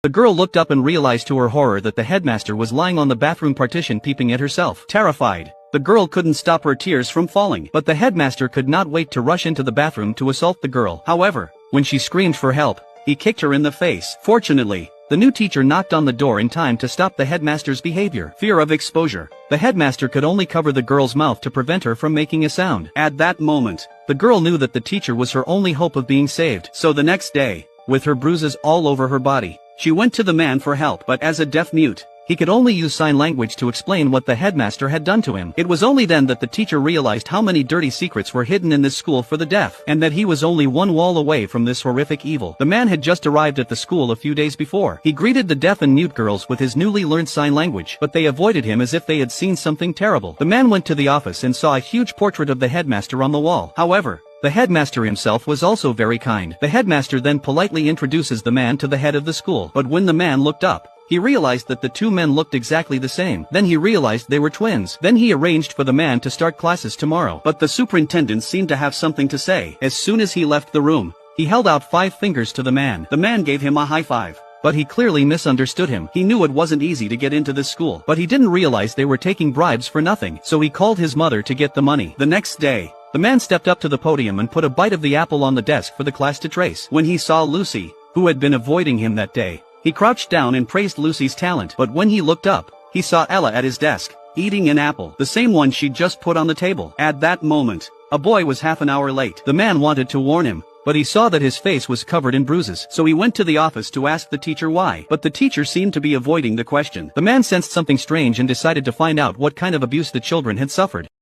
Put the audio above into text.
The girl looked up and realized to her horror that the headmaster was lying on the bathroom partition peeping at herself. Terrified, the girl couldn't stop her tears from falling. But the headmaster could not wait to rush into the bathroom to assault the girl. However, when she screamed for help, he kicked her in the face. Fortunately, the new teacher knocked on the door in time to stop the headmaster's behavior. Fear of exposure. The headmaster could only cover the girl's mouth to prevent her from making a sound. At that moment, the girl knew that the teacher was her only hope of being saved. So the next day, with her bruises all over her body, she went to the man for help. But as a deaf mute, he could only use sign language to explain what the headmaster had done to him. It was only then that the teacher realized how many dirty secrets were hidden in this school for the deaf, and that he was only one wall away from this horrific evil. The man had just arrived at the school a few days before. He greeted the deaf and mute girls with his newly learned sign language, but they avoided him as if they had seen something terrible. The man went to the office and saw a huge portrait of the headmaster on the wall. However, the headmaster himself was also very kind. The headmaster then politely introduces the man to the head of the school. But when the man looked up, he realized that the two men looked exactly the same. Then he realized they were twins. Then he arranged for the man to start classes tomorrow. But the superintendent seemed to have something to say. As soon as he left the room, he held out 5 fingers to the man. The man gave him a high five. But he clearly misunderstood him. He knew it wasn't easy to get into this school, but he didn't realize they were taking bribes for nothing. So he called his mother to get the money. The next day, the man stepped up to the podium and put a bite of the apple on the desk for the class to trace. When he saw Lucy, who had been avoiding him that day, he crouched down and praised Lucy's talent. But when he looked up, he saw Ella at his desk, eating an apple, the same one she'd just put on the table. At that moment, a boy was half an hour late. The man wanted to warn him, but he saw that his face was covered in bruises. So he went to the office to ask the teacher why. But the teacher seemed to be avoiding the question. The man sensed something strange and decided to find out what kind of abuse the children had suffered.